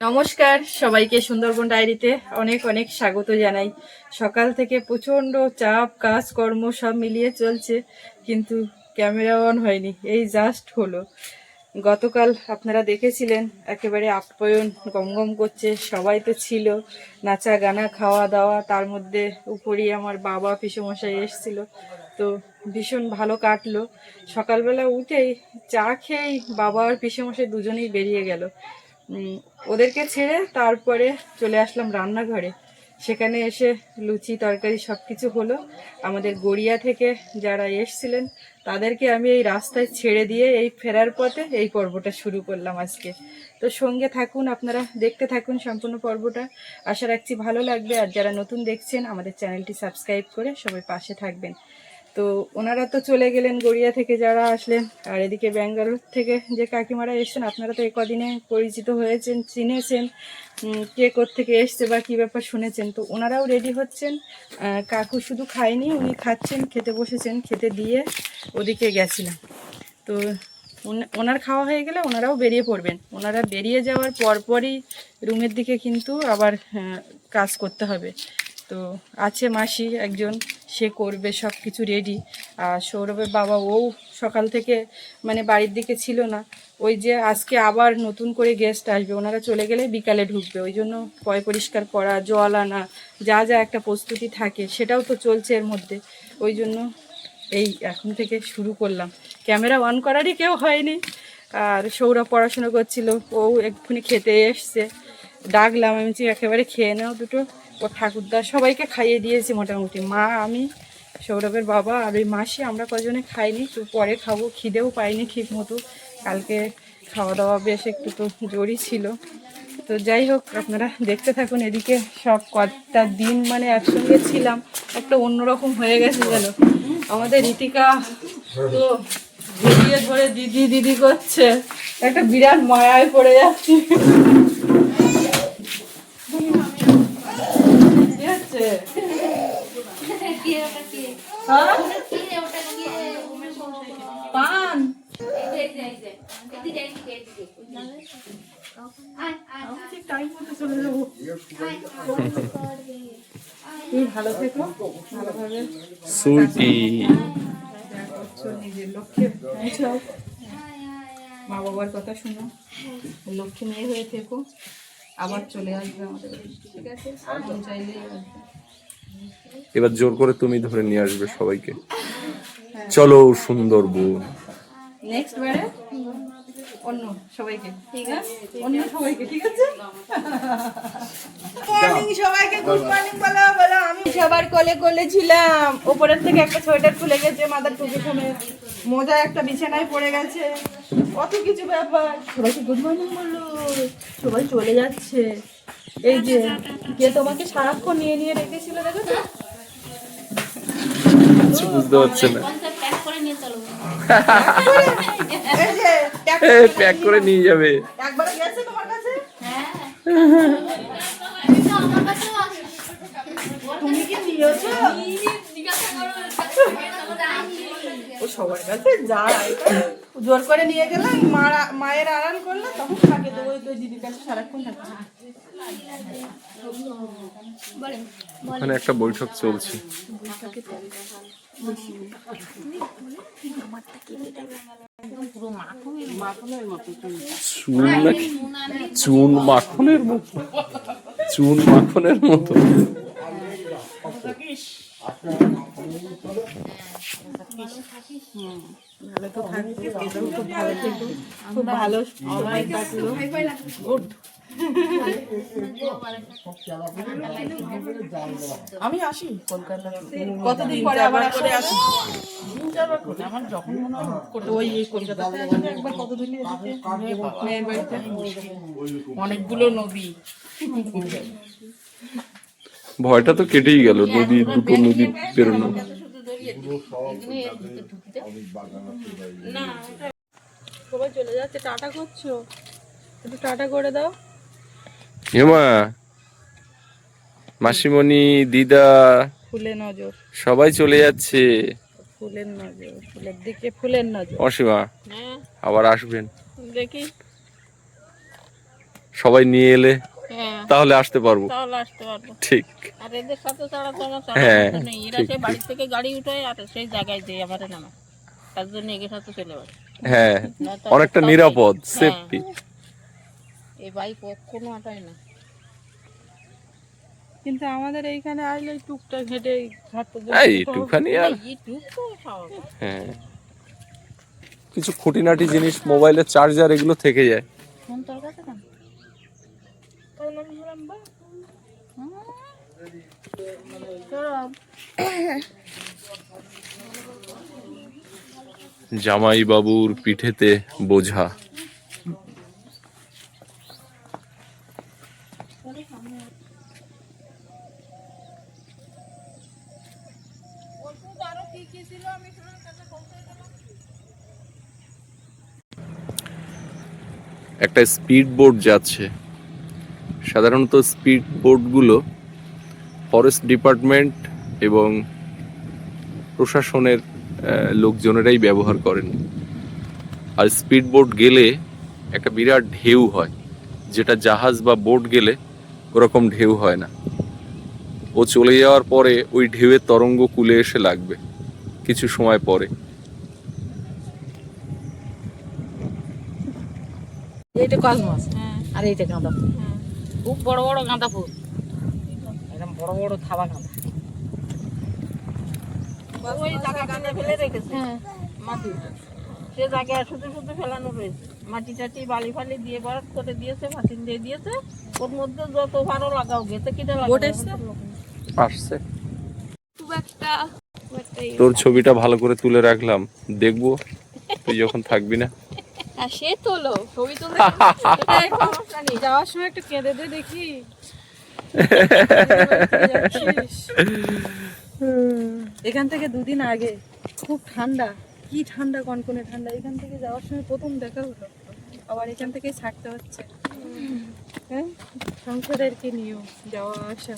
নমস্কার সবাইকে সুন্দরবন ডায়েরিতে অনেক অনেক স্বাগত জানাই। সকাল থেকে প্রচণ্ড চাপ, কাজকর্ম সব মিলিয়ে চলছে, কিন্তু ক্যামেরা অন হয়নি, এই জাস্ট হলো। গতকাল আপনারা দেখেছিলেন একেবারে আপ্যায়ন গমগম করছে, সবাই তো ছিল, নাচা গানা খাওয়া দাওয়া, তার মধ্যে উপরই আমার বাবা পিসেমশাই এসেছিল, তো ভীষণ ভালো কাটলো। সকালবেলা উঠেই চা খেয়েই বাবা আর পিসেমশাই দুজনেই বেরিয়ে গেল। ওদেরকে ছেড়ে তারপরে চলে আসলাম রান্নাঘরে। সেখানে এসে লুচি তরকারি সব কিছু হলো। আমাদের গড়িয়া থেকে যারা এসছিলেন তাদেরকে আমি এই রাস্তায় ছেড়ে দিয়ে এই ফেরার পথে এই পর্বটা শুরু করলাম আজকে। তো সঙ্গে থাকুন, আপনারা দেখতে থাকুন সম্পূর্ণ পর্বটা, আশা রাখছি ভালো লাগবে। আর যারা নতুন দেখছেন আমাদের চ্যানেলটি সাবস্ক্রাইব করে সবাই পাশে থাকবেন। তো ওনারা তো চলে গেলেন গড়িয়া থেকে যারা আসলেন, আর এদিকে ব্যাঙ্গালোর থেকে যে কাকিমারা এসছেন আপনারা তো এই কদিনে পরিচিত হয়েছেন, চিনেছেন, কে কোত্থেকে এসছে বা কী ব্যাপার শুনেছেন। তো ওনারাও রেডি হচ্ছেন। কাকু শুধু খায়নি, উনি খাচ্ছেন, খেতে বসেছেন, খেতে দিয়ে ওদিকে গেছিলাম। তো ওনার খাওয়া হয়ে গেলে ওনারাও বেরিয়ে পড়বেন। ওনারা বেরিয়ে যাওয়ার পরপরই রুমের দিকে কিন্তু আবার কাজ করতে হবে। তো আছে মাসি একজন, সে করবে সব কিছু রেডি। আর সৌরভের বাবা সকাল থেকে মানে বাড়ির দিকে ছিল না, ওই যে আজকে আবার নতুন করে গেস্ট আসবে, ওনারা চলে গেলে বিকালে ঢুকবে, ওই জন্য পয় পরিষ্কার করা, জল আনা, যা যা একটা প্রস্তুতি থাকে সেটাও তো চলছে এর মধ্যে। ওই জন্য এই এখন থেকে শুরু করলাম। ক্যামেরা অন করারই কেউ হয়নি। আর সৌরভ পড়াশুনো করছিল, এক্ষুনি খেতে এসছে, ডাকলাম, আমি একেবারে খেয়ে নাও দুটো। ও ঠাকুরদা সবাইকে খাইয়ে দিয়েছি মোটামুটি, মা, আমি, সৌরভের বাবা আর ওই মাসি, আমরা কজনে খাইনি, তো পরে খাবো, খিদেও পাইনি ঠিক মতো, কালকে খাওয়া দাওয়া বেশ একটু তো জোরই ছিল। তো যাই হোক, আপনারা দেখতে থাকুন। এদিকে সব কয়েকটা দিন মানে একসঙ্গে ছিলাম, একটা অন্যরকম হয়ে গেছে যেন। আমাদের রীতিকা তো ভিডিও ধরে দিদি দিদি করছে, একটা বিরাট মায়ায় পড়ে যাচ্ছি। পান ভালো থেকো, ভালোভাবে সুইটি নিজের লক্ষ্যে পৌঁছাও, মা বাবার কথা শুনো, লক্ষ্মী মেয়ে হয়ে থেকো, আবার চলে আসবে আমাদের, ঠিক আছে? মন চাইলেই আসবে। এবার জোর করে তুমি ধরে নিয়ে আসবে সবাইকে। চলো সুন্দরবন। নেক্সট বারে অন্য সবাইকে, ঠিক আছে? অন্য সবাইকে, ঠিক আছে? সবাইকে গুড মর্নিং বলো বলো। আমি সবার কোলে কোলে ছিলাম, উপরের থেকে একটা সোয়েটার খুলে গেছে, মাথার টুপি খুলে, মোজা একটা বিছানায় পড়ে গেছে, কত কিছু ব্যাপার। সবাইকে গুড মর্নিং বললো, সবাই চলে যাচ্ছে। এই যে কে তোমাকে সারাক্ষণ নিয়ে নিয়ে রেখেছিল দেখো তো, কিছু বুঝতে পারছে না, প্যাক করে নিয়ে যাবে। একবার গেছে তোমার কাছে, তুমি কি নিয়েছো? ও সবার কাছে যায়, জোর করে নিয়ে গেলে মায়ের আড়াল করলে তখন থাকে, তো ওই দিদির কাছে সারাক্ষণ থাকে। ওখানে একটা বৈঠক চলছে। চুন নাকি? চুন মাখনের মতো, চুন মাখনের মতো। ভালো তো থাকবে, এটাও খুব ভালো থেকো, খুব ভালো সময় কাটলো। গুড। আমি আসি কলকাতা, কতদিন পরে আবার করে আসি, আমার যখন মনে হয় ওই কলকাতাতে একবার, কতদিন মেয়ের বাড়িতে, অনেকগুলো নদী। ভয়টা তো কেটেই গেল, নদী, দুটো নদী বেরোনো। সবাই চলে যাচ্ছে, টাটা করছো, একটু টাটা করে দাও। হেমা, মাসিমণি, দিদা, ফুলে নজর, সবাই চলে যাচ্ছে। ফুলের নজর, ফুলের দিকে ফুলের নজর। অসীমা হ্যাঁ আবার আসবেন। দেখি সবাই নিয়ে এলে হ্যাঁ তাহলে আসতে পারবো। তাহলে আসতে পারবো। ঠিক। আর এদের সাথে ছাড়া তো আমার হ্যাঁ, চালানো নেই, এরা ঠিক, সেই বাড়ি ঠিক। থেকে গাড়ি উঠে আর সেই জায়গায় দিয়ে আমার নামা, তার জন্য এগিয়ে সাথে চলে যাবে। হ্যাঁ, নয়তো অনেকটা কোথাও নিরাপদ, যাই। সেফটি। হ্যাঁ, এই বাইক কোনো আটাই না। কিন্তু আমাদের এইখানে আসলে টুকটাক হেঁটে ঘাট পর্যন্ত এই যেতে হবে। একটুখানি আর ইউটিউব তো স্বাভাবিক। হ্যাঁ, কিছু খুঁটিনাটি জিনিস, মোবাইলের চার্জার এগুলো থেকে যায়। ফোন তোর কাছে কেন? জামাই বাবুর পিঠেতে বোঝা। একটা স্পিড বোট যাচ্ছে। সাধারণত স্পিড বোটগুলো ফরেস্ট ডিপার্টমেন্ট এবং প্রশাসনের লোকজনেরাই ব্যবহার করেন। আর স্পিড বোট গেলে একটা বিরাট ঢেউ হয়, যেটা জাহাজ বা বোট গেলে ওরকম ঢেউ হয় না। ও চলে যাওয়ার পরে ওই ঢেউয়ের তরঙ্গ কূলে এসে লাগবে কিছু সময় পরে। এইটা কসমস হ্যাঁ আর এইটা গাঁদা ফুল, হ্যাঁ, খুব বড় বড় গাঁদা ফুল। এরকম বড় বড় থাবা গাঁদা। ওই জায়গা কিনে ফেলে রেখেছে মাটি, সে জায়গায় শুধু শুধু ফেলানো রয়েছে, মাটি টাটি বালি ফালি দিয়ে বরাদ করে দিয়েছে, মাটি দিয়ে দিয়েছে। ওর মধ্যে যত ভালো লাগাও গেছে কিনে লাগাও। বোট এসছে? আসছে। তোর ছবিটা ভালো করে তুলে রাখলাম, দেখবো তুই যখন থাকবি না। সে তোলো ছবি তুলে সমস্যা নেই। যাওয়ার সময় একটু কেঁদে দে দেখি। এখান থেকে দুদিন আগে খুব ঠান্ডা, কি ঠান্ডা, কনকনে ঠান্ডা। এখান থেকে যাওয়ার সময় প্রথম দেখা হলো, আবার এখান থেকেই ছাড়তে হচ্ছে। হ্যাঁ, সংসারের কি নিয়ম, যাওয়া আসা।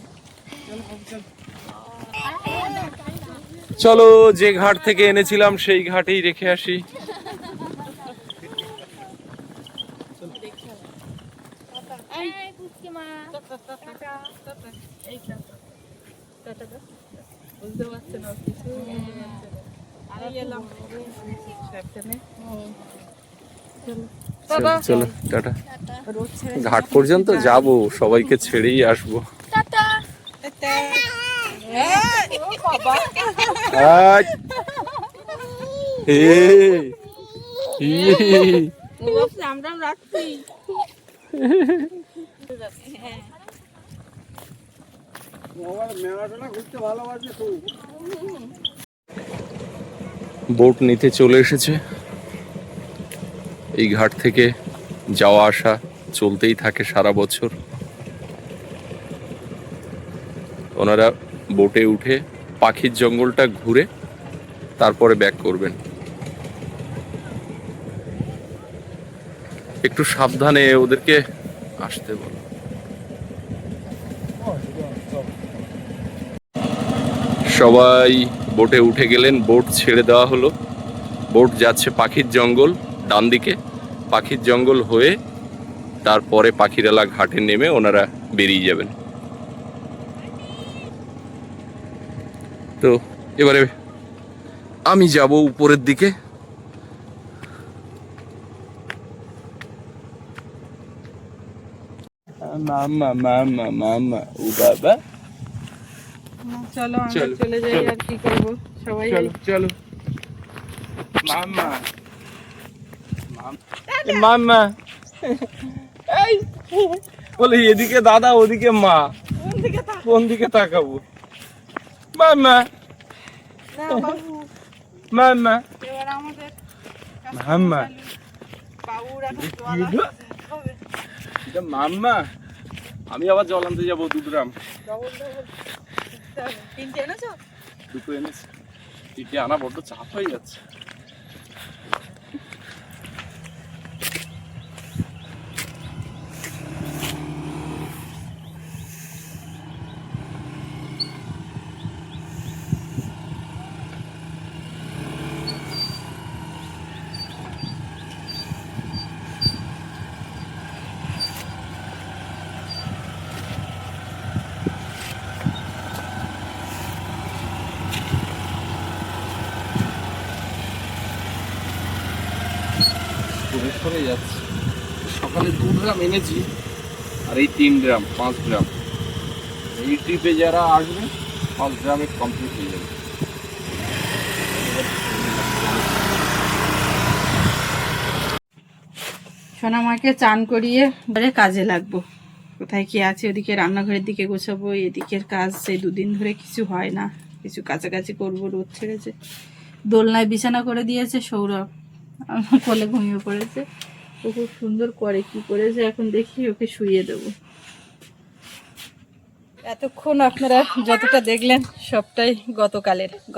চলো, যে ঘাট থেকে এনেছিলাম সেই ঘাটেই রেখে আসি। বুঝতে পারছে না কিছু, আর এলাম সাবধানে। চলো চলো, টাটা। রোদ ছেড়ে ঘাট পর্যন্ত যাব, সবাইকে ছেড়েই আসবো। আজ আমরা রাখছি। বোট নিতে চলে এসেছে। এই ঘাট থেকে যাওয়া আসা চলতেই থাকে সারা বছর। ওনারা বোটে উঠে পাখির জঙ্গলটা ঘুরে তারপরে ব্যাক করবেন। একটু সাবধানে ওদেরকে আসতে বলো। সবাই বোটে উঠে গেলেন, বোট ছেড়ে দেওয়া হলো। বোট যাচ্ছে পাখির জঙ্গল, ডান দিকে। পাখির জঙ্গল হয়ে তারপরে পাখিরালা ঘাটে নেমে ওনারা বেরিয়ে যাবেন। তো এবারে আমি যাব উপরের দিকে। মামা মামা মামা ও বাবা, চলো আমরা চলো, চলে যাই। চলো। আর কি করবো, সবাই চলো চলো মামা মামা। এই বলে এদিকে দাদা ওদিকে মা, কোন দিকে তাকাবো? মামা মামা এবার আমাদের মামা বাবুর এখন এটা মাম্মা। আমি আবার জল আনতে যাবো 2 গ্রাম। তিনটে এনেছো? দুটো এনেছি, 3টে আনা বড্ড চাপ হয়ে যাচ্ছে। বছরে যাচ্ছে। সকালে 2 গ্রাম এনেছি আর এই 3 গ্রাম 5 গ্রাম। এই ট্রিপে যারা আসবে 5 গ্রামে কমপ্লিট হয়ে যাবে। সোনামাকে চান করিয়ে এবারে কাজে লাগবো। কোথায় কি আছে ওদিকে রান্নাঘরের দিকে গোছাবো, এদিকের কাজ সেই 2 দিন ধরে কিছু হয় না, কিছু কাছাকাছি করবো, রোদ ছেড়েছে। দোলনায় বিছানা করে দিয়েছে সৌরভ, আমার কোলে ঘুমিয়ে পড়েছে। ও খুব সুন্দর করে, কি করেছে এখন দেখি, ওকে শুইয়ে দেবো। এতক্ষণ আপনারা যতটা দেখলেন সবটাই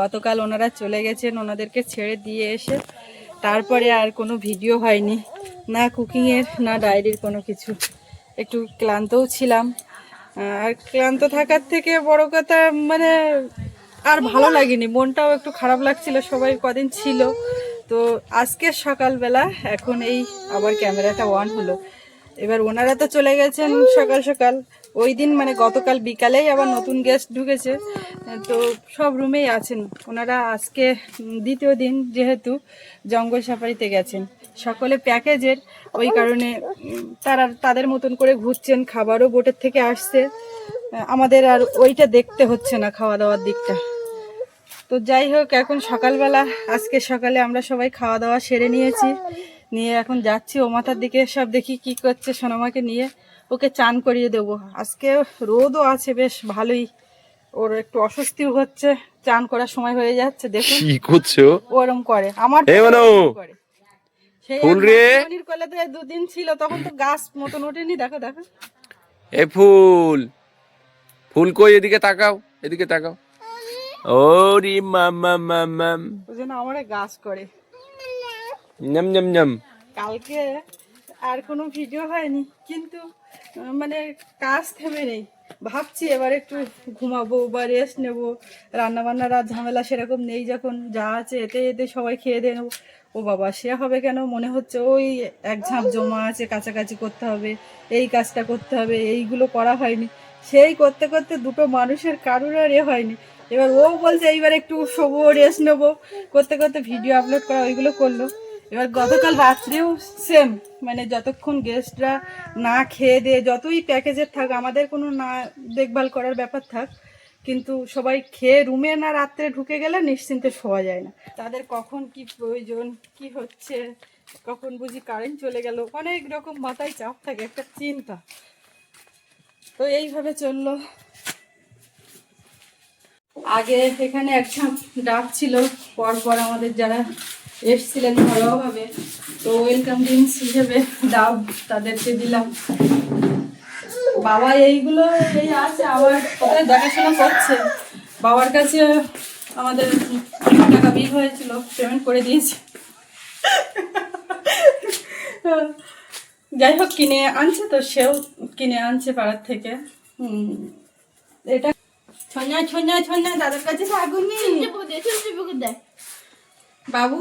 গতকাল ওনারা চলে গেছেন, ওনাদেরকে ছেড়ে দিয়ে এসে তারপরে আর কোনো ভিডিও হয়নি, না কুকিংয়ের না ডায়েরির কোনো কিছু। একটু ক্লান্তও ছিলাম, আর ক্লান্ত থাকার থেকে বড় কথা মানে আর ভালো লাগেনি, মনটাও একটু খারাপ লাগছিল, সবাই কদিন ছিল। তো আজকে সকালবেলা এখন এই আবার ক্যামেরাটা অন হলো। এবার ওনারা তো চলে গেছেন সকাল সকাল, ওই দিন মানে গতকাল বিকালেই আবার নতুন গেস্ট ঢুকেছে, তো সব রুমেই আছেন ওনারা। আজকে দ্বিতীয় দিন যেহেতু জঙ্গল সাফারিতে গেছেন, সকলে প্যাকেজের, ওই কারণে তারা তাদের মতন করে ঘুরছেন, খাবারও বোটের থেকে আসছে, আমাদের আর ওইটা দেখতে হচ্ছে না খাওয়া দাওয়ার দিকটা। তো যাই হোক, এখন সকালবেলা আজকে সকালে আমরা সবাই খাওয়া দাওয়া সেরে নিয়েছি, নিয়ে এখন যাচ্ছি ও মাথার দিকে, সব দেখি কি করছে সোনামাকে নিয়ে, ওকে চান করিয়ে দেবো। আজকে রোদও আছে বেশ ভালোই, ওর একটু অস্বস্তিও হচ্ছে, চান করার সময় হয়ে যাচ্ছে, দেখুন কি করছো? ওরম করে আমার করে। সেই মনির কোলেতে 2 দিন ছিল, তখন তো গাছ মতন ওঠেনি, দেখো দেখো। এ ফুল ফুল কই, এদিকে তাকাও, এদিকে তাকাও। ওরে মামা মামাম, ওই জন্য আমারে গাছ করে। নাম নাম নাম। কালকে আর কোনো ভিডিও হয়নি, কিন্তু মানে কাজ থেমে নেই, ভাবছি এবার একটু ঘুমাবো বা রেস্ট নেবো, রান্না বান্নার আর ঝামেলা সেরকম নেই, যখন যা আছে এতে এতে সবাই খেয়ে দিয়ে নেবো। ও বাবা, সে হবে কেন, মনে হচ্ছে ওই এক ঝাঁপ জমা আছে, কাছাকাছি করতে হবে, এই কাজটা করতে হবে, এইগুলো করা হয়নি, সেই করতে করতে 2টো মানুষের কারুর আর হয়নি। এবার ও বলছে এইবার একটু শোবো, রেস্ট নেবো, করতে করতে ভিডিও আপলোড করা, ওইগুলো করলো। এবার গতকাল রাত্রেও সেম, মানে যতক্ষণ গেস্টরা না খেয়ে দিয়ে, যতই প্যাকেজের থাক, আমাদের কোনো না দেখভাল করার ব্যাপার থাক, কিন্তু সবাই খেয়ে রুমে না রাত্রে ঢুকে গেলে নিশ্চিন্তে শোয়া যায় না। তাদের কখন কি প্রয়োজন, কি হচ্ছে, কখন বুঝি কারেন্ট চলে গেল, অনেক রকম মাথায় চাপ থাকে, একটা চিন্তা। তো এইভাবে চললো। আগে এখানে একটা ডাব ছিল, পরপর আমাদের যারা এসছিলেন ঘরোয়াভাবে, তো ওয়েলকাম ড্রিঙ্কস হিসেবে ডাব তাদেরকে দিলাম। বাবা এইগুলো এই আছে, আবার কোথায় দেখাশোনা করছে, বাবার কাছে আমাদের টাকা বিল হয়েছিল, পেমেন্ট করে দিয়েছি। যাই হোক, কিনে আনছে, তো সেও কিনে আনছে পাড়ার থেকে। এটা ছন্যা ছন্যা ছন্যা দাদার কাছে আগুনি বাবু,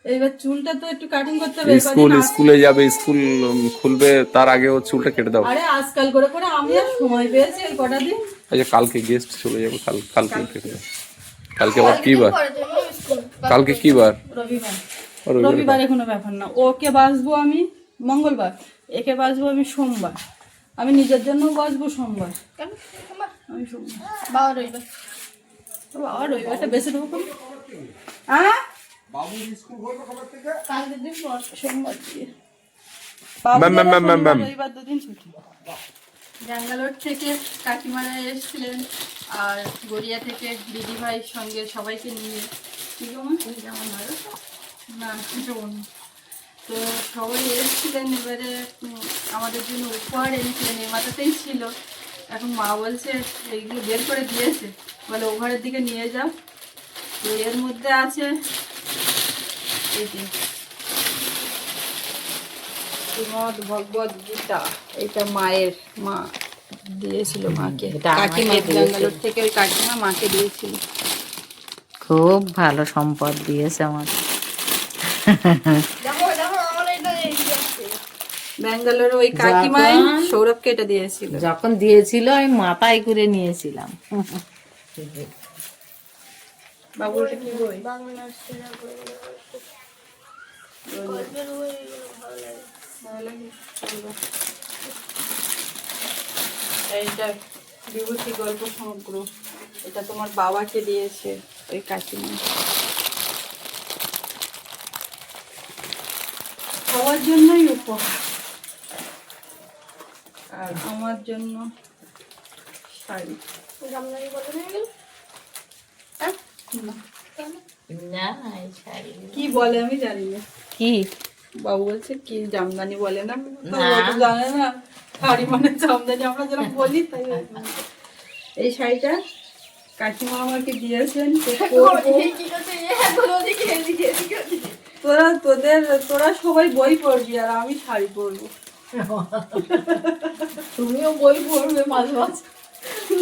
এইবার চুলটা তো একটু কাটিং করতে হবে। স্কুলে যাবে, স্কুল খুলবে, তার আগে ও চুলটা কেটে দাও। আরে আজকাল করে করে আমি আর সময় পেয়েছি এই কটা দিন। আচ্ছা, কালকে গেস্ট চলে যাবে, কালকে কেটে দাও। কালকে আবার কি বার? কালকে কি বার? রবিবার। রবিবারে কোনো ব্যাপার না, ওকে বাসবো আমি মঙ্গলবার, একে বাসবো আমি সোমবার, আমি নিজের জন্য বাসবো সোমবার। আমি সোমবার, বাবা রবিবার, বাবা রবিবারটা বেশি দেবো। হ্যাঁ রবিবার 2 দিন ছুটি। ব্যাঙ্গালোর থেকে কাকিমারা এসেছিলেন, আর গড়িয়া থেকে দিদি ভাইয়ের সঙ্গে সবাইকে নিয়ে, না তো সবাই এসেছিলেন। এবারে আমাদের জন্য উপহার এনেছিলেন, এ মাথাতেই ছিল। এখন মা বলছে এইগুলো বের করে দিয়েছে, বলে ওভারের দিকে নিয়ে যাও। তো এর মধ্যে আছে এই যে শ্রীমদ ভগবদ গীতা, এটা মায়ের, মা দিয়েছিল মাকে, কাকিমা ব্যাঙ্গালোর থেকে ওই কাকিমা মাকে দিয়েছিল। খুব ভালো সম্পদ দিয়েছে আমার। ব্যাঙ্গালোর ওই কাকিমাই সৌরভকে এটা দিয়েছিল। যখন দিয়েছিল আমি মাথায় করে নিয়েছিলাম। বাবুটা কি বই? ভালো লাগে পড়বা। এইটা বিভূতি গল্প সমগ্র, এটা তোমার বাবাকে দিয়েছে ওই কাকিমা। সবার জন্যই উপহার। আর আমার জন্য শাড়ি। না এই শাড়ি কি বলে আমি জানি না, কি বাবু বলছে কি জামদানি বলে না, তো না। ও তো জানে না শাড়ি মানে জামদানি, আমরা যেরকম বলি তাই। এই শাড়িটা কাকিমা আমাকে দিয়েছেন, তো পরবো। তোরা সবাই বই পড়বি আর আমি শাড়ি পরবো। তুমিও বই পড়বে মাঝে মাঝে।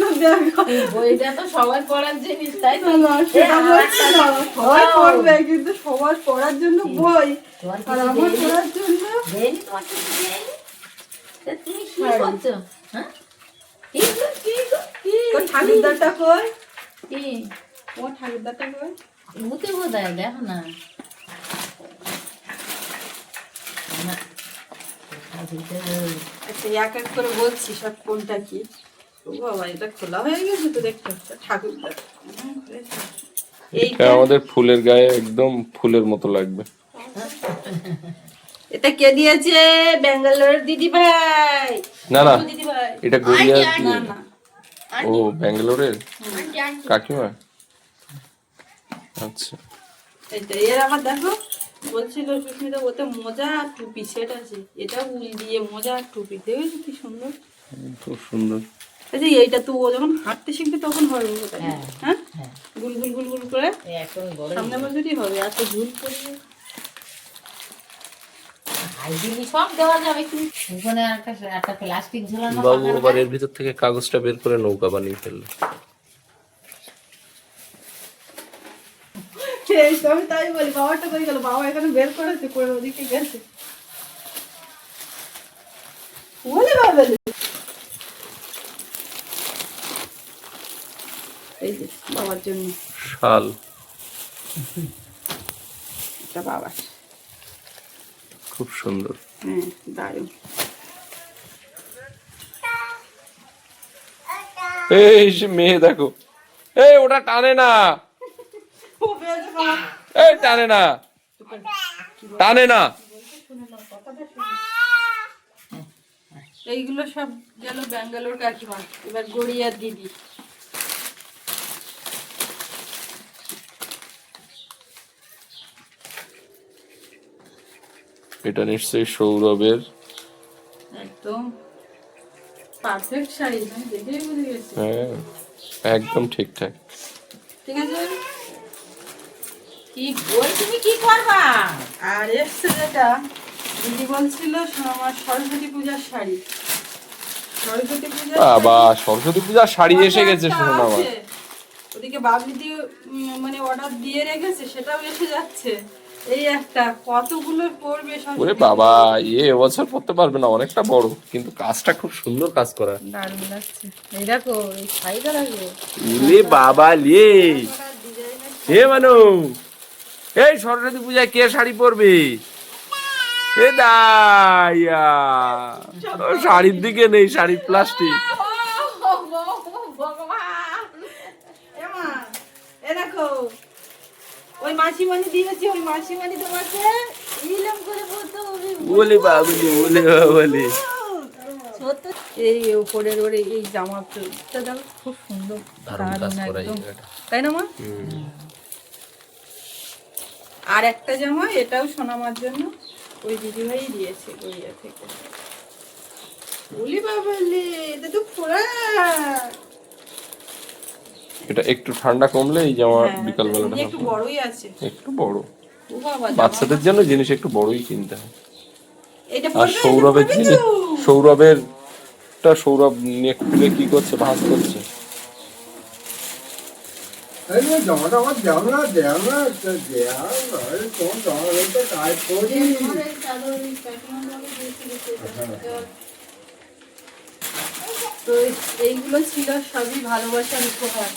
না, দেখো। এই বইটা তো সবাই পড়ার জিনিস, তাই তো? না, সেটা বলছি না, সবাই পড়বে কিন্তু সবার পড়ার জন্য বই, তোমার আর কিছু আমার দেয়নি? পড়ার জন্য দেয়নি, তোমার কিছু দেয়নি? তা তুমি কি শাড়ি। করছো? হ্যাঁ? কি গো, কি গো, কি? তোর ঠাকুরদারটা কই, কি? তোমার ঠাকুরদারটা কই? ভূতে বোধহয়, দেখো না। না। আচ্ছা, এক এক করে বলছি সব কোনটা কি। ও বাবা, এটা খোলা হয়ে গেছে তো, দেখতে ঠাকুরদার। এইটা আমাদের ফুলের গায়ে একদম ফুলের মতো লাগবে। এটা কে দিয়েছে? ব্যাঙ্গালোরের দিদি ভাই। না না, দিদি ভাই। এটা গড়িয়া না না, ও ব্যাঙ্গালোরের কাকিমা। আচ্ছা, এইটা এর আমার দেখো বলছিল সুস্মিতা, ওতে মোজা আর টুপি সেট আছে, এটা উল দিয়ে মোজা আর টুপি, দেখেছো কি সুন্দর। খুব সুন্দর। আচ্ছা, এইটা তো ও যখন হাঁটতে শিখবে তখন হবে ওটা, হ্যাঁ, হ্যাঁ হ্যাঁ। গুল গুল গুল গুল করে এখন বড় সামনে বছরই হবে, এত ঝুল পড়বে। হাইজিনি সব দেওয়া যাবে, কিন্তু ওখানে একটা প্লাস্টিক ঝোলানো বাবু পাকার আবার গায়ে। এর ভিতর থেকে কাগজটা বের করে নৌকা বানিয়ে ফেললো। আমি তাই বলি, বাবাটা কই গেল? বাবা এখানে বের করেছে, করে ওদিকে গেছে। বলে বাবা, এই যে বাবার জন্য শাল এটা বাবার। খুব সুন্দর। হ্যাঁ, দারুণ। এই সে মেয়ে দেখো, এই ওটা টানে না, এই টানে না, টানে না। এইগুলো সব গেল ব্যাঙ্গালোর কাকিমা, এবার গড়িয়ার দিদি। এটা নিশ্চয়ই সৌরভের। একদম পারফেক্ট শাড়ি, আমি দেখেই বুঝে গেছি। হ্যাঁ, একদম ঠিকঠাক। ঠিক আছে। কি বই, তুমি কি করবা? আর এসছে যেটা দিদি বলছিল, আমার সরস্বতী পূজার শাড়ি। সরস্বতী পূজার বাবা, সরস্বতী পূজার শাড়ি এসে গেছে, শুনুন আমার। ওদিকে বাবলি দিয়ে মানে অর্ডার দিয়ে রেখেছে, সেটাও এসে যাচ্ছে। এই একটা কতগুলো পড়বে ওরে সরস্বতী বাবা, পূজায়। এবছর পড়তে পারবে না, অনেকটা বড়, কিন্তু কাজটা খুব সুন্দর কাজ করা। দারুণ লাগছে। এই দেখো, এই শাড়িটা লাগবে। লে বাবা লে, হে মানু, এই সরস্বতী পূজায় কে শাড়ি পরবে? এ দাইয়া, ও শাড়ির দিকে নেই, শাড়ির প্লাস্টিক। এমা, এ দেখো, ওই মাসিমানি দিয়েছে, ওই মাসিমানি তোমাকে ইলাম করে বলতে হবে। বলে বাবলি, বলে বাবলি। সত্যি এই উপরের ওরে এই জামাটা দেখো, খুব সুন্দর, দারুণ একদম, তাই না মা? আর একটা জামা, এটাও সোনামার জন্য, ওই দিদিভাই দিয়েছে গড়িয়া থেকে। বলি বাবালে, এটা তো ফোড়া। এটা একটু ঠান্ডা কমলে এই জামা বিকাল বেলাটা একটু বড়ই আছে। একটু বড়। ও বাবা, বাচ্চাদের জন্য জিনিস একটু বড়ই কিনতে হয়। এটা আর পরবে, সৌরভের এটা পরবে জিনিস, তো? সৌরভের টা সৌরভ নিয়ে খুলে কি করছে, ভাঁজ করছে। জামাটা আমার দেও না, দেও না, তোমার জামা কাজ করি। তো এইগুলো ছিল সবই ভালোবাসার উপহার।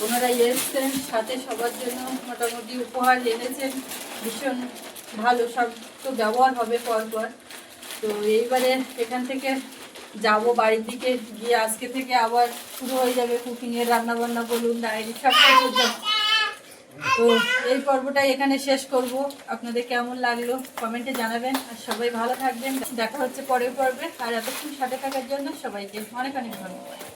ওনারা এসছেন সাথে, সবার জন্য মোটামুটি উপহার এনেছেন, ভীষণ ভালো, সব তো ব্যবহার হবে পরপর। তো এইবারে এখান থেকে যাব বাড়ির দিকে, গিয়ে আজকে থেকে আবার শুরু হয়ে যাবে কুকিংয়ের, রান্নাবান্না বলুন, ডায়েরি সব কিছু। তো এই পর্বটাই এখানে শেষ করব। আপনাদের কেমন লাগলো কমেন্টে জানাবেন, আর সবাই ভালো থাকবেন। দেখা হচ্ছে পরের পর্বে। আর এতক্ষণ সাথে থাকার জন্য সবাইকে অনেক অনেক ধন্যবাদ।